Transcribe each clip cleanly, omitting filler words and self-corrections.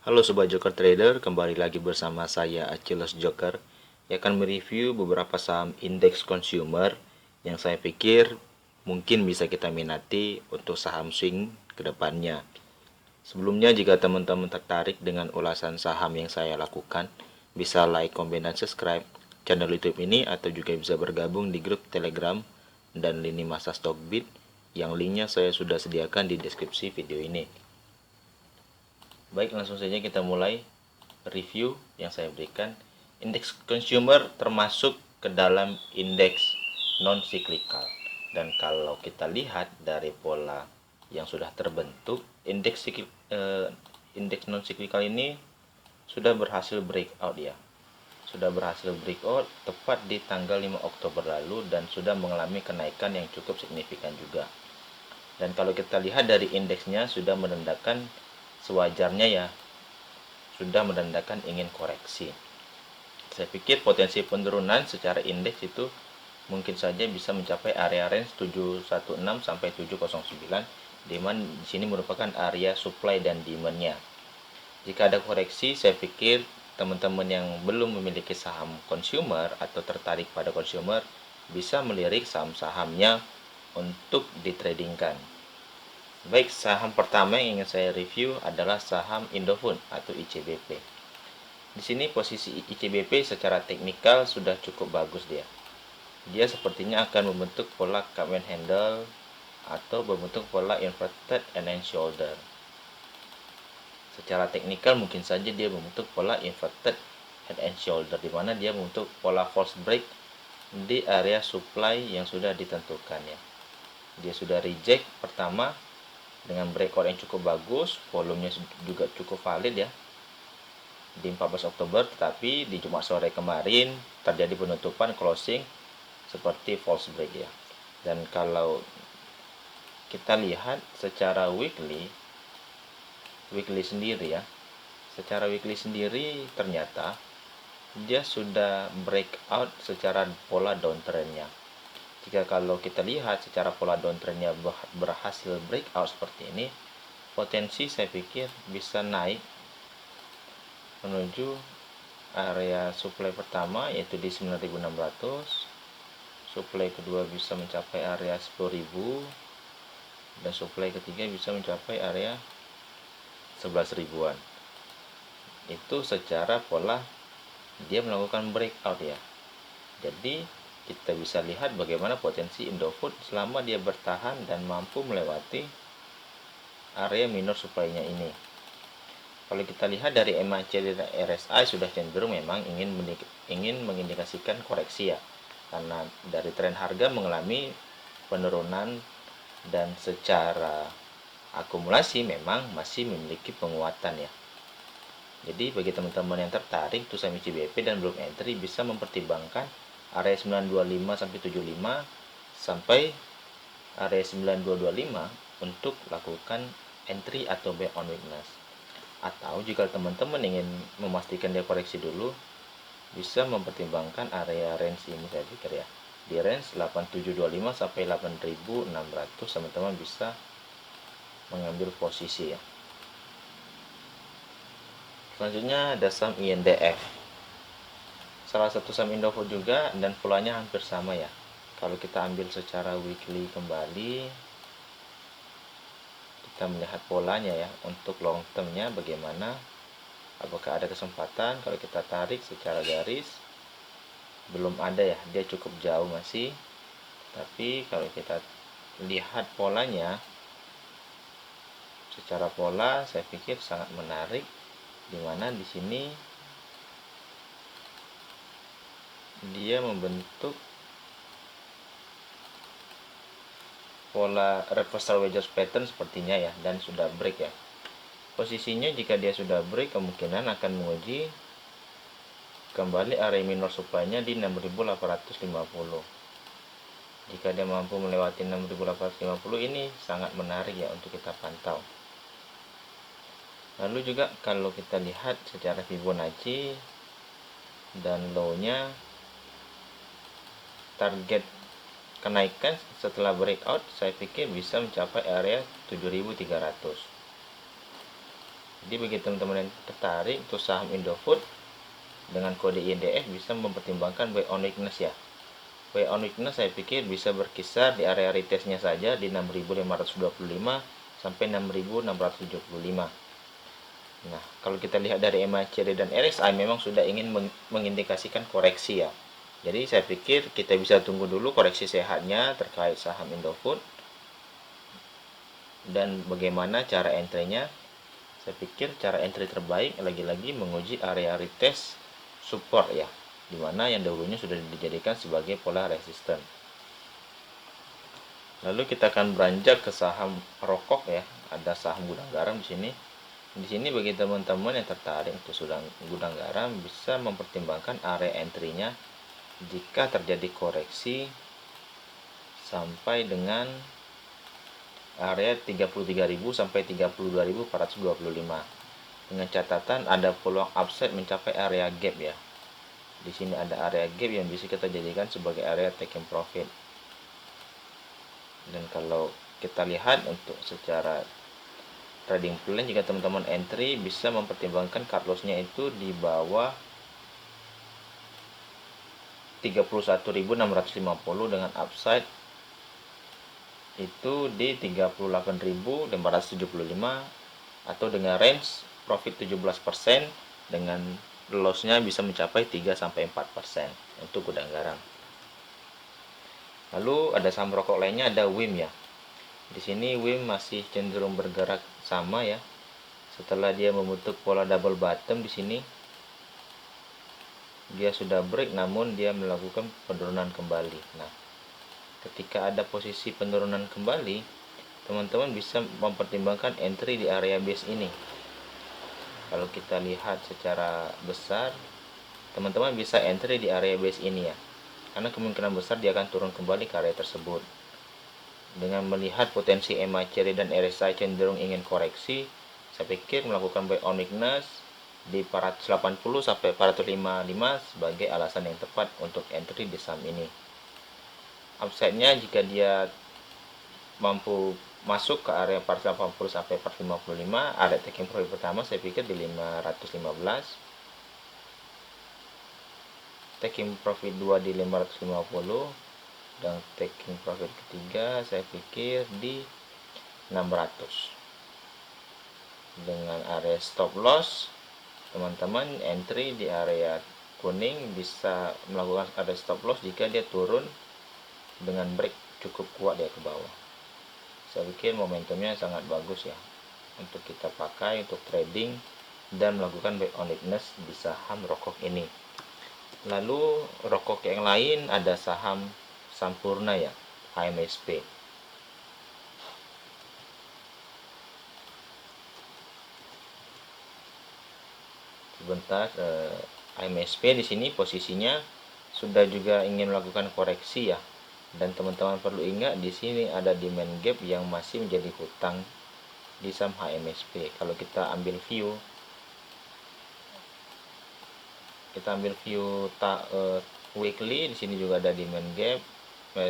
Halo Sobat Joker Trader, kembali lagi bersama saya Achilles Joker yang akan mereview beberapa saham indeks consumer yang saya pikir mungkin bisa kita minati untuk saham swing ke depannya. Sebelumnya jika teman-teman tertarik dengan ulasan saham yang saya lakukan, bisa like, comment, dan subscribe channel YouTube ini atau juga bisa bergabung di grup Telegram dan lini masa Stockbit yang linknya saya sudah sediakan di deskripsi video ini. Baik, langsung saja kita mulai review yang saya berikan. Indeks consumer termasuk ke dalam indeks non cyclical. Dan kalau kita lihat dari pola yang sudah terbentuk, indeks non cyclical ini sudah berhasil breakout ya. Sudah berhasil breakout tepat di tanggal 5 Oktober lalu dan sudah mengalami kenaikan yang cukup signifikan juga. Dan kalau kita lihat dari indeksnya sudah menandakan sewajarnya ya, sudah menandakan ingin koreksi. Saya pikir potensi penurunan secara indeks itu mungkin saja bisa mencapai area range 716 sampai 709, di mana di sini merupakan area supply dan demand-nya. Jika ada koreksi, saya pikir teman-teman yang belum memiliki saham consumer atau tertarik pada consumer bisa melirik saham-sahamnya untuk ditradingkan. Baik, saham pertama yang ingin saya review adalah saham Indofood atau ICBP. Di sini posisi ICBP secara teknikal sudah cukup bagus dia. Dia sepertinya akan membentuk pola cup and handle atau membentuk pola inverted and shoulder. Secara teknikal mungkin saja dia membentuk pola inverted head and shoulder, di mana dia membentuk pola false break di area supply yang sudah ditentukan ya. Dia sudah reject pertama dengan breakout yang cukup bagus, volumenya juga cukup valid ya di 14 Oktober, tetapi di Jumat sore kemarin terjadi penutupan closing seperti false break ya. Dan kalau kita lihat secara weekly sendiri ya, secara weekly sendiri ternyata dia sudah breakout secara pola downtrendnya. Jika kalau kita lihat secara pola downtrendnya berhasil breakout seperti ini, potensi saya pikir bisa naik menuju area supply pertama yaitu di 9.600, supply kedua bisa mencapai area 10.000, dan supply ketiga bisa mencapai area 11 ribuan. Itu secara pola dia melakukan breakout ya. Jadi kita bisa lihat bagaimana potensi Indofood selama dia bertahan dan mampu melewati area minor supply-nya ini. Kalau kita lihat dari MACD dan RSI sudah cenderung memang ingin mengindikasikan koreksi ya, karena dari tren harga mengalami penurunan dan secara akumulasi memang masih memiliki penguatan ya. Jadi bagi teman-teman yang tertarik untuk saham ICBP dan belum entry bisa mempertimbangkan area 9225 sampai 75 sampai area 9225 untuk lakukan entry atau buy on weakness. Atau jika teman-teman ingin memastikan dia koreksi dulu, bisa mempertimbangkan area range ini saya pikir ya. Di range 8725 sampai 8600 teman-teman bisa mengambil posisi ya. Selanjutnya ada saham INDF. Salah satu saham Indofood juga dan polanya hampir sama ya. Kalau kita ambil secara weekly kembali, kita melihat polanya ya untuk long termnya bagaimana. Apakah ada kesempatan? Kalau kita tarik secara garis belum ada ya, dia cukup jauh masih. Tapi kalau kita lihat polanya, secara pola saya pikir sangat menarik, di mana di sini dia membentuk pola reversal wedge pattern sepertinya ya, dan sudah break ya. Posisinya jika dia sudah break kemungkinan akan menguji kembali area minor supply-nya di 6.850. Jika dia mampu melewati 6.850 ini sangat menarik ya untuk kita pantau. Lalu juga kalau kita lihat secara Fibonacci dan low-nya, target kenaikan setelah breakout saya pikir bisa mencapai area 7.300. Jadi bagi teman-teman yang tertarik untuk saham Indofood dengan kode INDF bisa mempertimbangkan buy on weakness ya. Buy on weakness saya pikir bisa berkisar di area retestnya saja di 6.525 sampai 6.675. Nah, kalau kita lihat dari MACD dan RSI memang sudah ingin mengindikasikan koreksi ya. Jadi saya pikir kita bisa tunggu dulu koreksi sehatnya terkait saham Indofood. Dan bagaimana cara entry-nya? Saya pikir cara entry terbaik lagi-lagi menguji area retest support ya, dimana yang dahulunya sudah dijadikan sebagai pola resisten. Lalu kita akan beranjak ke saham rokok ya, ada saham gudang garam di sini. Di sini bagi teman-teman yang tertarik untuk gudang garam bisa mempertimbangkan area entry-nya jika terjadi koreksi sampai dengan area 33.000 sampai 32.425 dengan catatan ada peluang upside mencapai area gap ya. Di sini ada area gap yang bisa kita jadikan sebagai area taking profit. Dan kalau kita lihat untuk secara trading plan, jika teman-teman entry bisa mempertimbangkan cut loss-nya itu di bawah 31.650 dengan upside itu di 38.575 atau dengan range profit 17% dengan loss-nya bisa mencapai 3-4% untuk gudang garam. Lalu ada saham rokok lainnya, ada WIM ya. Di sini WIM masih cenderung bergerak sama ya. Setelah dia membentuk pola double bottom di sini, dia sudah break namun dia melakukan penurunan kembali. Nah, ketika ada posisi penurunan kembali, teman-teman bisa mempertimbangkan entry di area base ini. Kalau kita lihat secara besar, teman-teman bisa entry di area base ini ya, karena kemungkinan besar dia akan turun kembali ke area tersebut. Dengan melihat potensi MACD dan RSI cenderung ingin koreksi, saya pikir melakukan buy on weakness di 480 sampai 455 sebagai alasan yang tepat untuk entry di saham ini. Upside-nya jika dia mampu masuk ke area 480 sampai 455, area taking profit pertama saya pikir di 515, taking profit 2 di 550, dan taking profit ketiga saya pikir di 600. Dengan area stop loss, teman-teman entry di area kuning bisa melakukan area stop loss jika dia turun dengan break cukup kuat dia ke bawah. Saya pikir momentumnya sangat bagus ya untuk kita pakai untuk trading dan melakukan buy on weakness di saham rokok ini. Lalu rokok yang lain ada saham Sampurna ya, HMSP. Sebentar, HMSP di sini posisinya sudah juga ingin melakukan koreksi ya. Dan teman-teman perlu ingat di sini ada demand gap yang masih menjadi hutang di saham HMSP. Kalau kita ambil view weekly, di sini juga ada demand gap,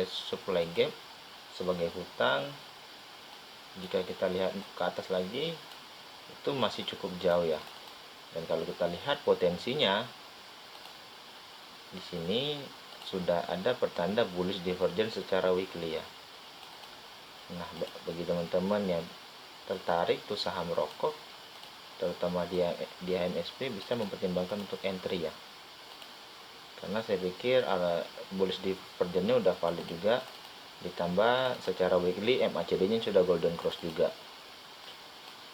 supply gap sebagai hutang. Jika kita lihat ke atas lagi itu masih cukup jauh ya. Dan kalau kita lihat potensinya di sini sudah ada pertanda bullish divergence secara weekly ya. Nah, bagi teman-teman yang tertarik tuh saham rokok terutama di HMSP bisa mempertimbangkan untuk entry ya. Karena saya pikir bullish divergence-nya udah valid juga, ditambah secara weekly MACD-nya sudah golden cross juga.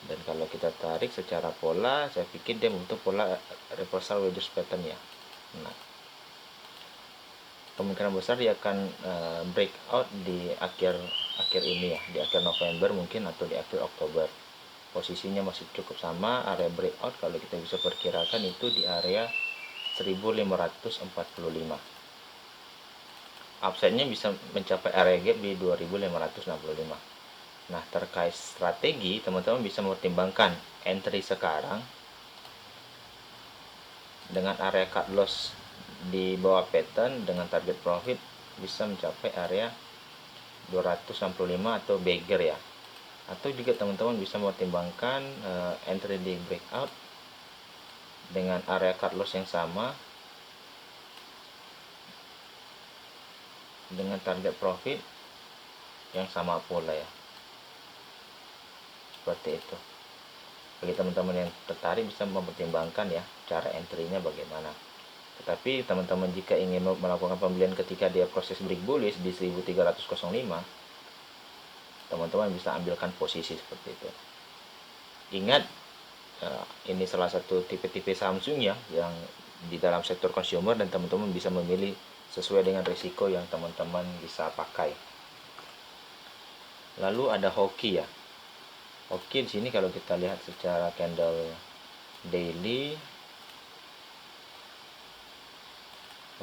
Dan kalau kita tarik secara pola, saya pikir dia membentuk pola reversal wedge pattern ya. Nah, kemungkinan besar dia akan breakout di akhir ini ya, di akhir November mungkin atau di akhir Oktober. Posisinya masih cukup sama, area breakout kalau kita bisa perkirakan itu di area 1545. Upside-nya bisa mencapai area gap di 2565. Nah, terkait strategi, teman-teman bisa mempertimbangkan entry sekarang dengan area cut loss di bawah pattern dengan target profit bisa mencapai area 265 atau beggar ya. Atau juga teman-teman bisa mempertimbangkan entry di breakout dengan area cut loss yang sama, dengan target profit yang sama pula ya, seperti itu. Bagi teman-teman yang tertarik bisa mempertimbangkan ya cara entry-nya bagaimana. Tetapi teman-teman jika ingin melakukan pembelian ketika dia proses break bullish di 1305, teman-teman bisa ambilkan posisi seperti itu. Ingat, ini salah satu tipe-tipe Samsung ya yang di dalam sektor consumer, dan teman-teman bisa memilih sesuai dengan risiko yang teman-teman bisa pakai. Lalu ada hoki ya. Hoki di sini kalau kita lihat secara candle daily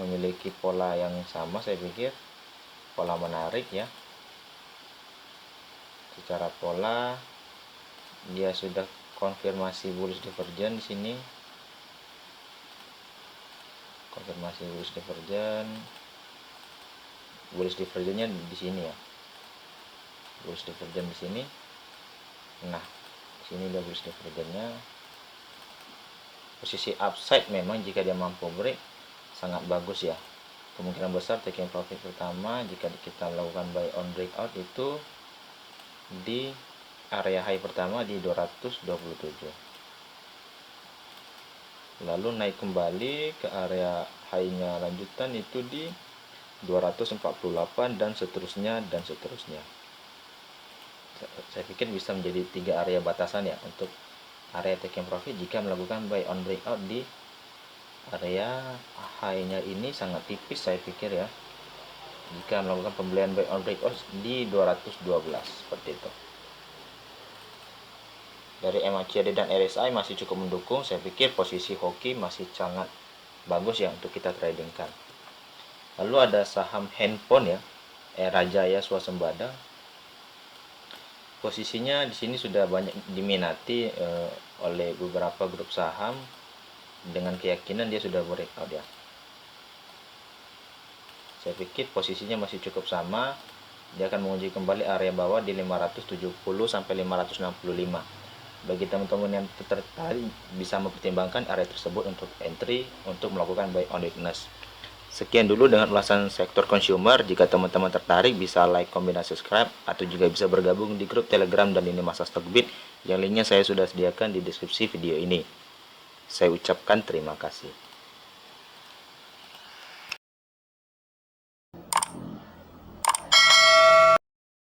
memiliki pola yang sama, saya pikir pola menarik ya. Secara pola dia sudah konfirmasi bullish divergence di sini. Konfirmasi bullish divergence-nya di sini ya. Bullish divergence di sini. Nah, di sini udah bullish divergence-nya. Posisi upside memang jika dia mampu break sangat bagus ya. Kemungkinan besar taking profit pertama jika kita melakukan buy on breakout itu di area high pertama di 227. Lalu naik kembali ke area high-nya lanjutan itu di 248 dan seterusnya dan seterusnya. Saya pikir bisa menjadi 3 area batasan ya untuk area taking profit jika melakukan buy on breakout di area high-nya ini sangat tipis saya pikir ya. Jika melakukan pembelian buy on breakout di 212 seperti itu. Dari MACD dan RSI masih cukup mendukung, saya pikir posisi hoki masih sangat bagus ya untuk kita tradingkan. Lalu ada saham handphone ya, Rajaya Swasembada. Posisinya di sini sudah banyak diminati oleh beberapa grup saham dengan keyakinan dia sudah breakout ya. Saya pikir posisinya masih cukup sama. Dia akan menguji kembali area bawah di 570 sampai 565. Bagi teman-teman yang tertarik bisa mempertimbangkan area tersebut untuk entry untuk melakukan buy on weakness. Sekian dulu dengan ulasan sektor consumer. Jika teman-teman tertarik bisa like, comment, dan subscribe, atau juga bisa bergabung di grup Telegram dan lini masa Stockbit yang linknya saya sudah sediakan di deskripsi video ini. Saya ucapkan terima kasih.